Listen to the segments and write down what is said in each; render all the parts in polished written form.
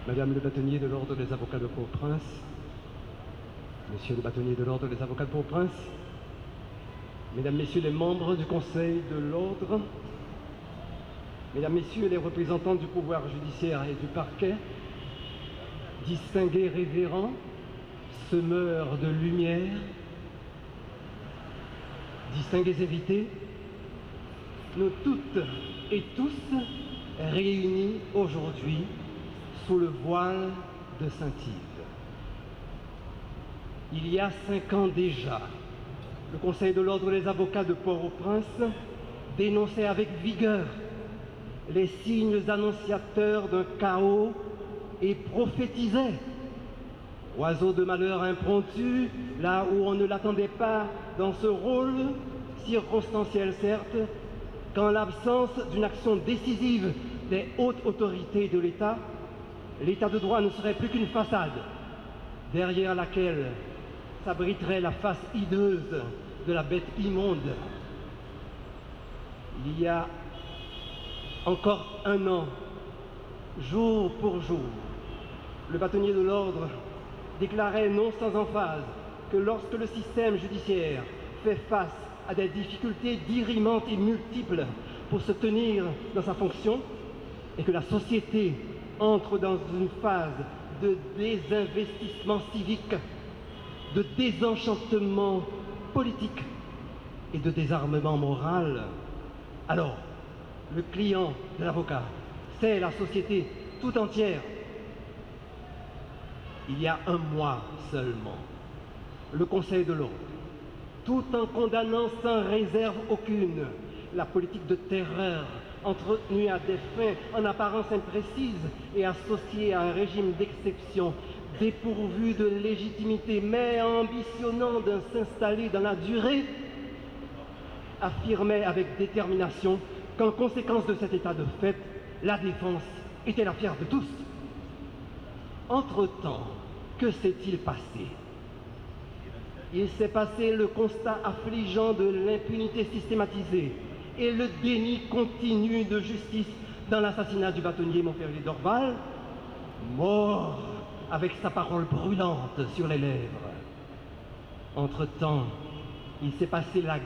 Madame le bâtonnier de l'Ordre des avocats de Port-au-Prince, Monsieur le bâtonnier de l'Ordre des avocats de Port-au-Prince, Mesdames, Messieurs les membres du Conseil de l'Ordre, Mesdames, Messieurs les représentants du pouvoir judiciaire et du parquet, distingués révérends, semeurs de lumière, distingués invités, nous toutes et tous réunis aujourd'hui sous le voile de Saint-Yves. Il y a 5 ans déjà, le Conseil de l'Ordre des avocats de Port-au-Prince dénonçait avec vigueur les signes annonciateurs d'un chaos et prophétisait, oiseau de malheur impromptu, là où on ne l'attendait pas dans ce rôle, circonstanciel certes, qu'en l'absence d'une action décisive des hautes autorités de l'État, l'état de droit ne serait plus qu'une façade, derrière laquelle s'abriterait la face hideuse de la bête immonde. Il y a encore 1 an, jour pour jour, le bâtonnier de l'ordre déclarait non sans emphase que lorsque le système judiciaire fait face à des difficultés dirimantes et multiples pour se tenir dans sa fonction et que la société entre dans une phase de désinvestissement civique, de désenchantement politique et de désarmement moral, alors le client de l'avocat, c'est la société tout entière. Il y a 1 mois seulement, le Conseil de l'Ordre, tout en condamnant sans réserve aucune la politique de terreur entretenue à des fins en apparence imprécises et associée à un régime d'exception dépourvu de légitimité mais ambitionnant de s'installer dans la durée, affirmait avec détermination qu'en conséquence de cet état de fait, la défense était l'affaire de tous. Entre-temps, que s'est-il passé? Il s'est passé le constat affligeant de l'impunité systématisée et le déni continu de justice dans l'assassinat du bâtonnier Montferrier Dorval, mort avec sa parole brûlante sur les lèvres. Entre-temps, il s'est passé la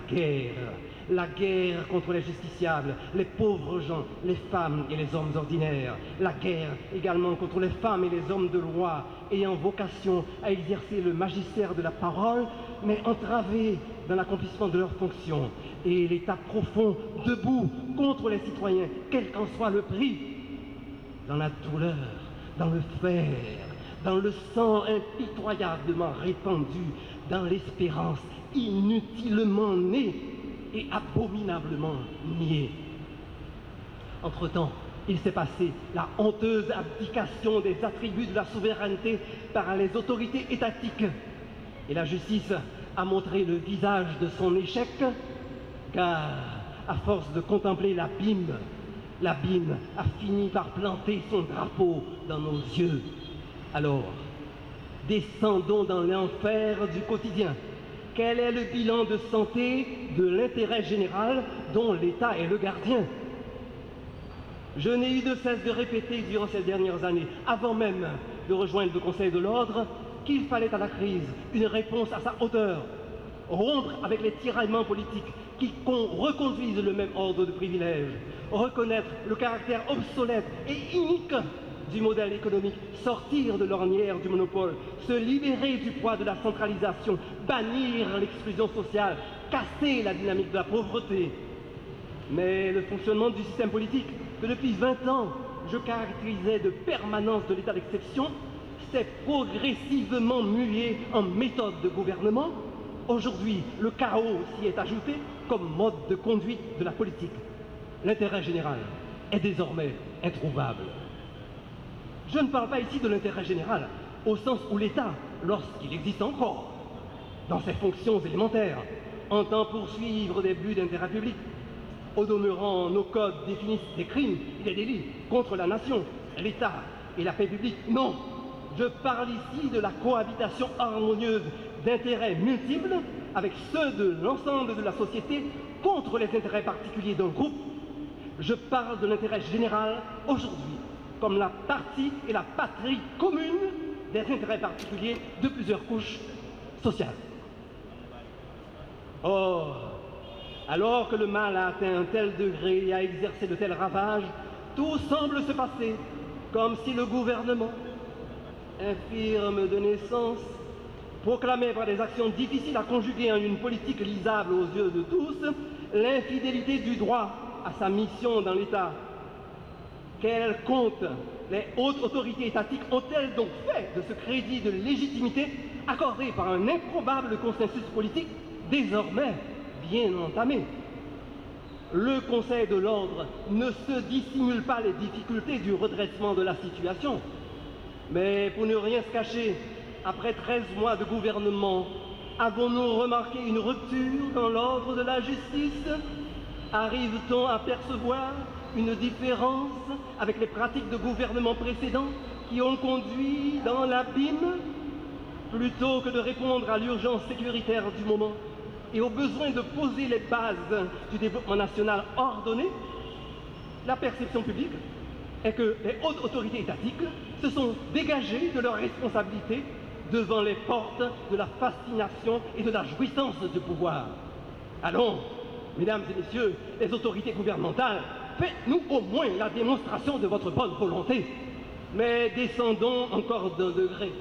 guerre contre les justiciables, les pauvres gens, les femmes et les hommes ordinaires, la guerre également contre les femmes et les hommes de loi ayant vocation à exercer le magistère de la parole, mais entravés dans l'accomplissement de leurs fonctions, et l'État profond debout contre les citoyens, quel qu'en soit le prix, dans la douleur, dans le fer, dans le sang impitoyablement répandu, dans l'espérance inutilement née et abominablement niée. Entre-temps, il s'est passé la honteuse abdication des attributs de la souveraineté par les autorités étatiques. Et la justice a montré le visage de son échec, car à force de contempler l'abîme a fini par planter son drapeau dans nos yeux. Alors, descendons dans l'enfer du quotidien. Quel est le bilan de santé de l'intérêt général dont l'État est le gardien? Je n'ai eu de cesse de répéter durant ces dernières années, avant même de rejoindre le Conseil de l'Ordre, qu'il fallait à la crise une réponse à sa hauteur, rompre avec les tiraillements politiques qui reconduisent le même ordre de privilèges, reconnaître le caractère obsolète et inique du modèle économique, sortir de l'ornière du monopole, se libérer du poids de la centralisation, bannir l'exclusion sociale, casser la dynamique de la pauvreté. Mais le fonctionnement du système politique, que depuis 20 ans je caractérisais de permanence de l'état d'exception, s'est progressivement mué en méthode de gouvernement. Aujourd'hui, le chaos s'y est ajouté comme mode de conduite de la politique. L'intérêt général est désormais introuvable. Je ne parle pas ici de l'intérêt général, au sens où l'État, lorsqu'il existe encore, dans ses fonctions élémentaires, entend poursuivre des buts d'intérêt public. Au demeurant, nos codes définissent des crimes et des délits contre la nation, l'État et la paix publique. Non, je parle ici de la cohabitation harmonieuse d'intérêts multiples avec ceux de l'ensemble de la société contre les intérêts particuliers d'un groupe. Je parle de l'intérêt général aujourd'hui, comme la partie et la patrie commune des intérêts particuliers de plusieurs couches sociales. Or, alors que le mal a atteint un tel degré et a exercé de tels ravages, tout semble se passer comme si le gouvernement, infirme de naissance, proclamait par des actions difficiles à conjuguer en une politique lisable aux yeux de tous, l'infidélité du droit à sa mission dans l'État. Quel compte les hautes autorités étatiques ont-elles donc fait de ce crédit de légitimité accordé par un improbable consensus politique désormais bien entamé? Le Conseil de l'ordre ne se dissimule pas les difficultés du redressement de la situation. Mais pour ne rien se cacher, après 13 mois de gouvernement, avons-nous remarqué une rupture dans l'ordre de la justice? Arrive-t-on à percevoir une différence avec les pratiques de gouvernement précédents qui ont conduit dans l'abîme? Plutôt que de répondre à l'urgence sécuritaire du moment et au besoin de poser les bases du développement national ordonné, la perception publique est que les hautes autorités étatiques se sont dégagées de leurs responsabilités devant les portes de la fascination et de la jouissance du pouvoir. Allons, mesdames et messieurs, les autorités gouvernementales, faites-nous au moins la démonstration de votre bonne volonté. Mais descendons encore d'un degré.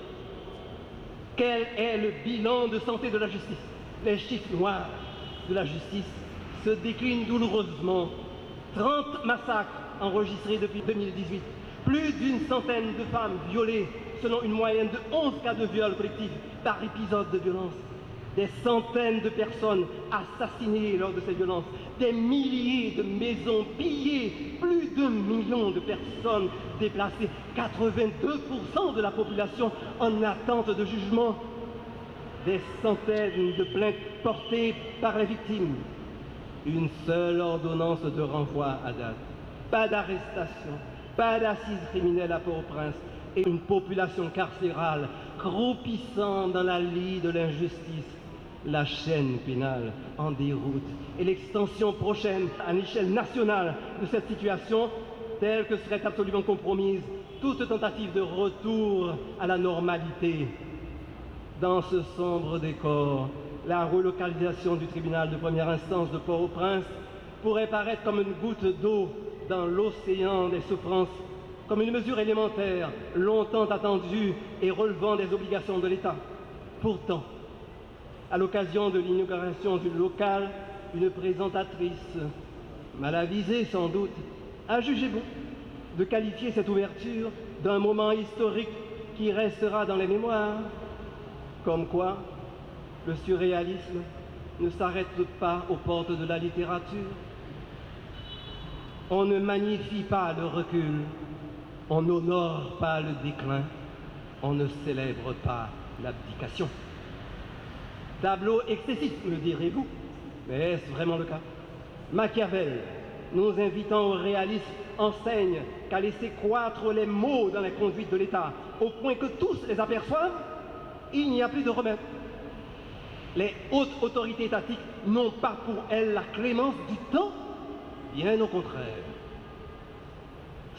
Quel est le bilan de santé de la justice? Les chiffres noirs de la justice se déclinent douloureusement. 30 massacres enregistrés depuis 2018, plus d'une centaine de femmes violées, selon une moyenne de 11 cas de viol collectif par épisode de violence, des centaines de personnes assassinées lors de ces violences, des milliers de maisons pillées, plus d'1 million de personnes déplacées, 82% de la population en attente de jugement, des centaines de plaintes portées par les victimes, une seule ordonnance de renvoi à date, pas d'arrestation, pas d'assises criminelles à Port-au-Prince et une population carcérale croupissant dans la lie de l'injustice. La chaîne pénale en déroute et l'extension prochaine à l'échelle nationale de cette situation, telle que serait absolument compromise toute tentative de retour à la normalité. Dans ce sombre décor, la relocalisation du tribunal de première instance de Port-au-Prince pourrait paraître comme une goutte d'eau dans l'océan des souffrances, comme une mesure élémentaire, longtemps attendue et relevant des obligations de l'État. Pourtant, à l'occasion de l'inauguration du local, une présentatrice, mal avisée sans doute, a jugé bon de qualifier cette ouverture d'un moment historique qui restera dans les mémoires. Comme quoi, le surréalisme ne s'arrête pas aux portes de la littérature. On ne magnifie pas le recul, on n'honore pas le déclin, on ne célèbre pas l'abdication. Tableau excessif, me direz-vous, mais est-ce vraiment le cas? Machiavel, nous invitant au réalisme, enseigne qu'à laisser croître les maux dans les conduites de l'État, au point que tous les aperçoivent, il n'y a plus de remède. Les hautes autorités étatiques n'ont pas pour elles la clémence du temps, bien au contraire.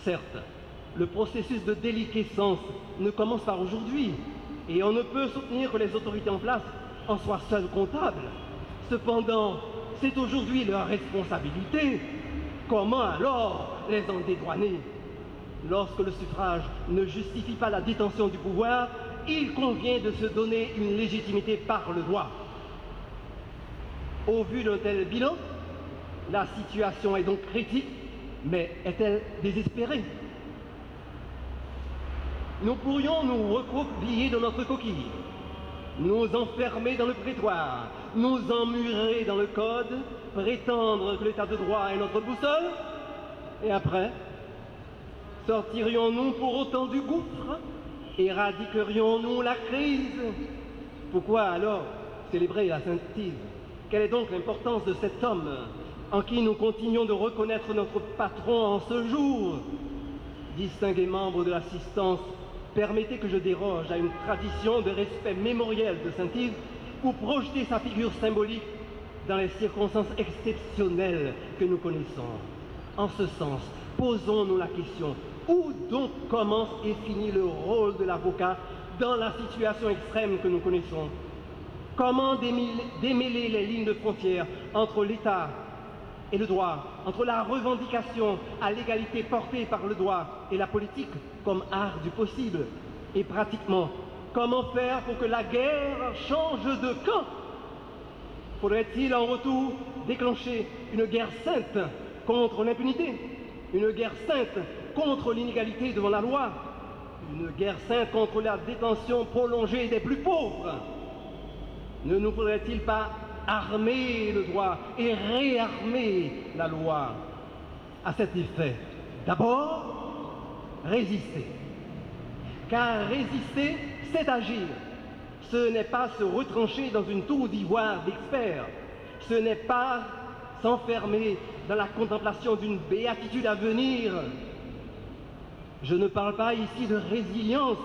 Certes, le processus de déliquescence ne commence pas aujourd'hui, et on ne peut soutenir que les autorités en place en soient seules comptables. Cependant, c'est aujourd'hui leur responsabilité. Comment alors les en dédouaner? Lorsque le suffrage ne justifie pas la détention du pouvoir, il convient de se donner une légitimité par le droit. Au vu d'un tel bilan, la situation est donc critique, mais est-elle désespérée? Nous pourrions nous recroqueviller dans notre coquille, nous enfermer dans le prétoire, nous emmurer dans le code, prétendre que l'état de droit est notre boussole, et après, sortirions-nous pour autant du gouffre? Éradiquerions-nous la crise? Pourquoi alors célébrer la Sainte-Yves? Quelle est donc l'importance de cet homme en qui nous continuons de reconnaître notre patron en ce jour? Distingués membres de l'assistance, permettez que je déroge à une tradition de respect mémoriel de Sainte-Yves pour projeter sa figure symbolique dans les circonstances exceptionnelles que nous connaissons. En ce sens, posons-nous la question, Où donc commence et finit le rôle de l'avocat dans la situation extrême que nous connaissons? Comment démêler les lignes de frontière entre l'État et le droit, entre la revendication à l'égalité portée par le droit et la politique comme art du possible? Et pratiquement, comment faire pour que la guerre change de camp? Faudrait-il en retour déclencher une guerre sainte contre l'impunité, une guerre sainte contre l'inégalité devant la loi, une guerre sainte contre la détention prolongée des plus pauvres? Ne nous faudrait-il pas armer le droit et réarmer la loi? À cet effet, d'abord, résister. Car résister, c'est agir. Ce n'est pas se retrancher dans une tour d'ivoire d'experts. Ce n'est pas s'enfermer dans la contemplation d'une béatitude à venir. Je ne parle pas ici de résilience,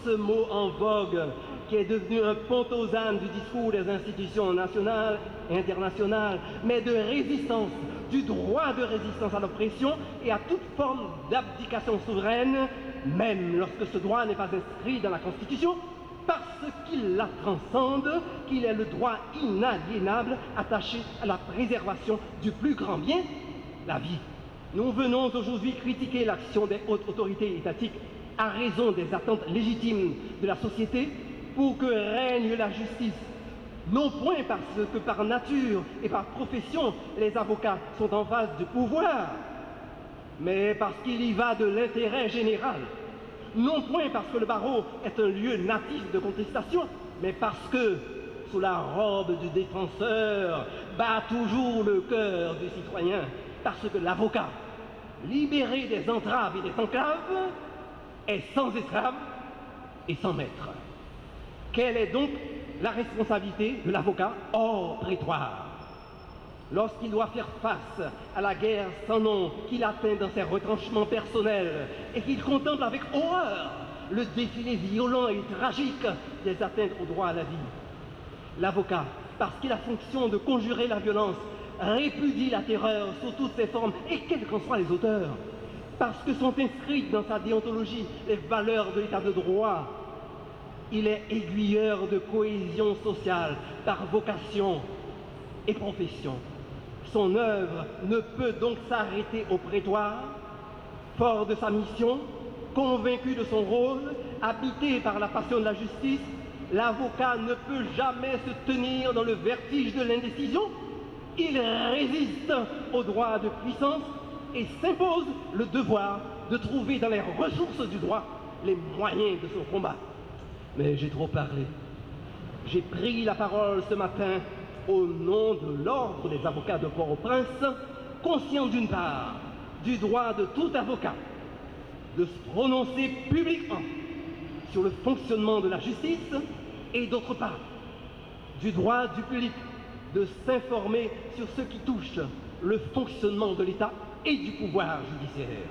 ce mot en vogue qui est devenu un pont aux âmes du discours des institutions nationales et internationales, mais de résistance, du droit de résistance à l'oppression et à toute forme d'abdication souveraine, même lorsque ce droit n'est pas inscrit dans la Constitution, parce qu'il la transcende, qu'il est le droit inaliénable attaché à la préservation du plus grand bien, la vie. Nous venons aujourd'hui critiquer l'action des hautes autorités étatiques à raison des attentes légitimes de la société pour que règne la justice, non point parce que par nature et par profession les avocats sont en face du pouvoir, mais parce qu'il y va de l'intérêt général. Non point parce que le barreau est un lieu natif de contestation, mais parce que, sous la robe du défenseur, bat toujours le cœur du citoyen, parce que l'avocat, libéré des entraves et des enclaves, est sans esclave et sans maître. Quelle est donc la responsabilité de l'avocat hors prétoire? Lorsqu'il doit faire face à la guerre sans nom qu'il atteint dans ses retranchements personnels et qu'il contemple avec horreur le défilé violent et tragique des atteintes au droit à la vie. L'avocat, parce qu'il a fonction de conjurer la violence, répudie la terreur sous toutes ses formes et quels qu'en soient les auteurs, parce que sont inscrites dans sa déontologie les valeurs de l'état de droit. Il est aiguilleur de cohésion sociale par vocation et profession. Son œuvre ne peut donc s'arrêter au prétoire. Fort de sa mission, convaincu de son rôle, habité par la passion de la justice, l'avocat ne peut jamais se tenir dans le vertige de l'indécision. Il résiste au droit de puissance et s'impose le devoir de trouver dans les ressources du droit les moyens de son combat. Mais j'ai trop parlé. J'ai pris la parole ce matin au nom de l'ordre des avocats de Port-au-Prince, conscient d'une part du droit de tout avocat de se prononcer publiquement sur le fonctionnement de la justice et d'autre part du droit du public de s'informer sur ce qui touche le fonctionnement de l'État et du pouvoir judiciaire.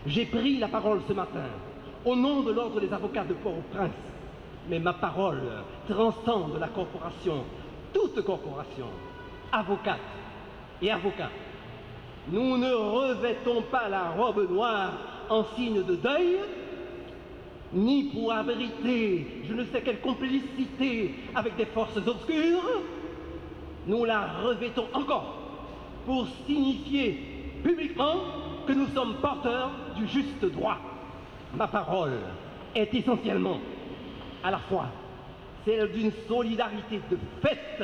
J'ai pris la parole ce matin au nom de l'ordre des avocats de Port-au-Prince, mais ma parole transcende la corporation, toute corporation, avocate et avocats. Nous ne revêtons pas la robe noire en signe de deuil, ni pour abriter je ne sais quelle complicité avec des forces obscures. Nous la revêtons encore pour signifier publiquement que nous sommes porteurs du juste droit. Ma parole est essentiellement à la fois celle d'une solidarité de fait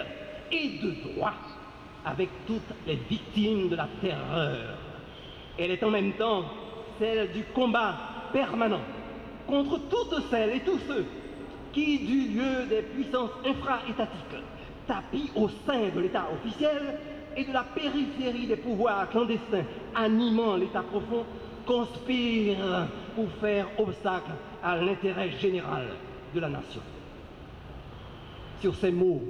et de droit avec toutes les victimes de la terreur. Elle est en même temps celle du combat permanent contre toutes celles et tous ceux qui, du lieu des puissances infra-étatiques, tapis au sein de l'État officiel et de la périphérie des pouvoirs clandestins animant l'État profond, conspirent pour faire obstacle à l'intérêt général de la nation. Sur ces mots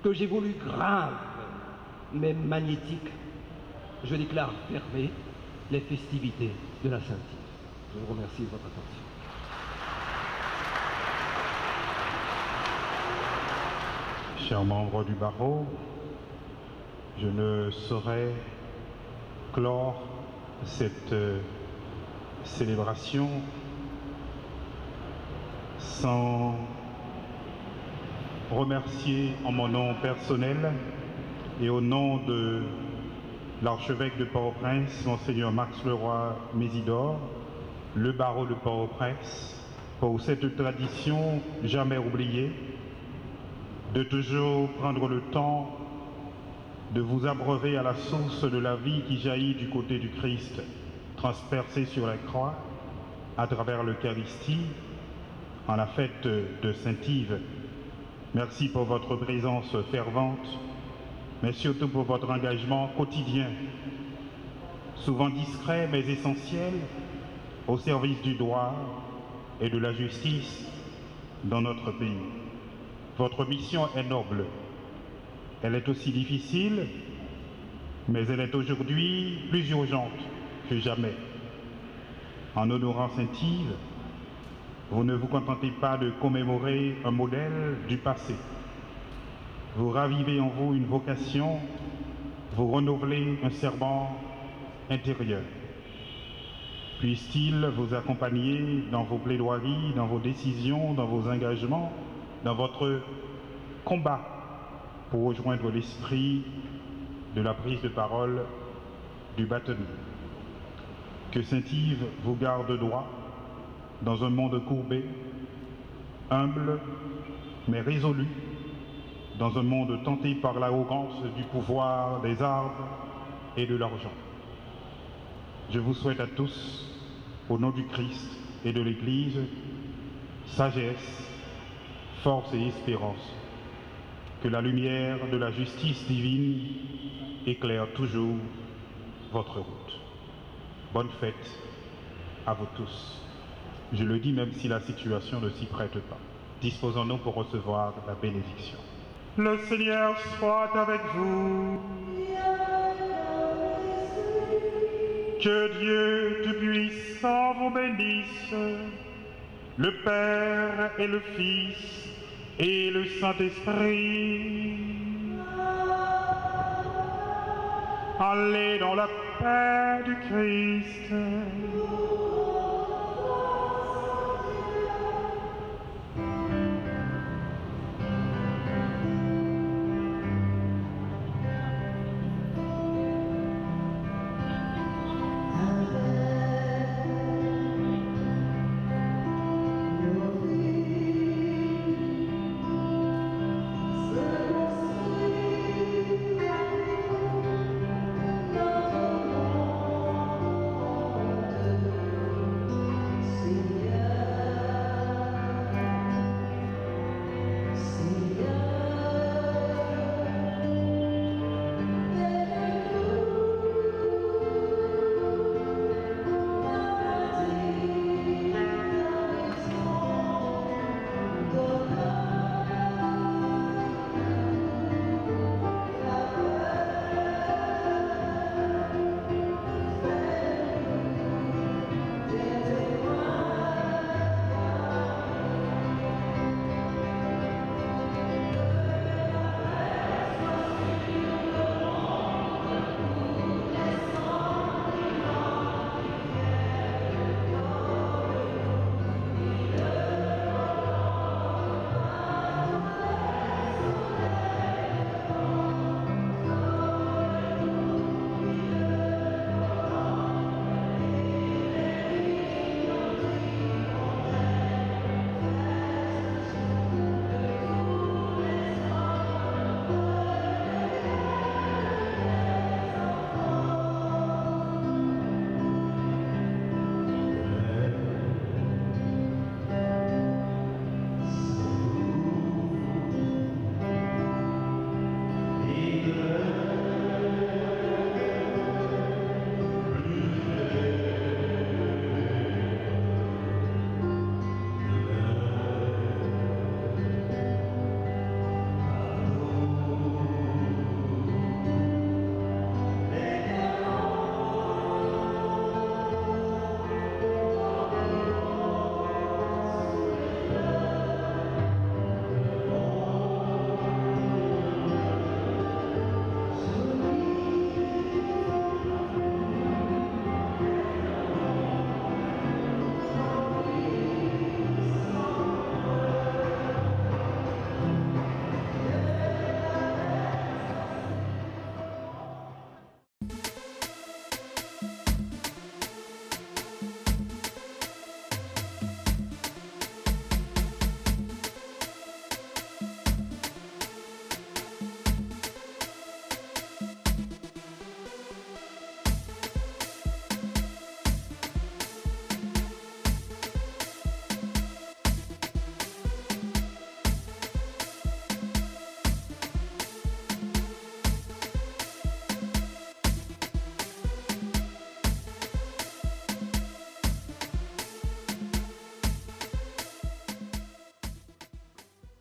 que j'ai voulu graves mais magnétiques, je déclare fermées les festivités de la Saint-Yves. Je vous remercie de votre attention. Chers membres du barreau, je ne saurais clore cette célébration sans remercier en mon nom personnel et au nom de l'archevêque de Port-au-Prince, Monseigneur Max Leroy Mésidor, le barreau de Port-au-Prince, pour cette tradition jamais oubliée, de toujours prendre le temps de vous abreuver à la source de la vie qui jaillit du côté du Christ, transpercé sur la croix, à travers l'Eucharistie, en la fête de Saint-Yves. Merci pour votre présence fervente, mais surtout pour votre engagement quotidien, souvent discret mais essentiel, au service du droit et de la justice dans notre pays. Votre mission est noble, elle est aussi difficile, mais elle est aujourd'hui plus urgente que jamais. En honorant Saint-Yves, vous ne vous contentez pas de commémorer un modèle du passé. Vous ravivez en vous une vocation, vous renouvelez un serment intérieur. Puisse-t-il vous accompagner dans vos plaidoiries, dans vos décisions, dans vos engagements, dans votre combat pour rejoindre l'esprit de la prise de parole du bâtonnier. Que Saint-Yves vous garde droit dans un monde courbé, humble mais résolu, dans un monde tenté par l'arrogance du pouvoir des arbres et de l'argent. Je vous souhaite à tous, au nom du Christ et de l'Église, sagesse, force et espérance. Que la lumière de la justice divine éclaire toujours votre route. Bonne fête à vous tous. Je le dis même si la situation ne s'y prête pas. Disposons-nous pour recevoir la bénédiction. Le Seigneur soit avec vous. Que Dieu Tout-Puissant vous bénisse, le Père et le Fils et le Saint-Esprit. Allez dans la paix du Christ.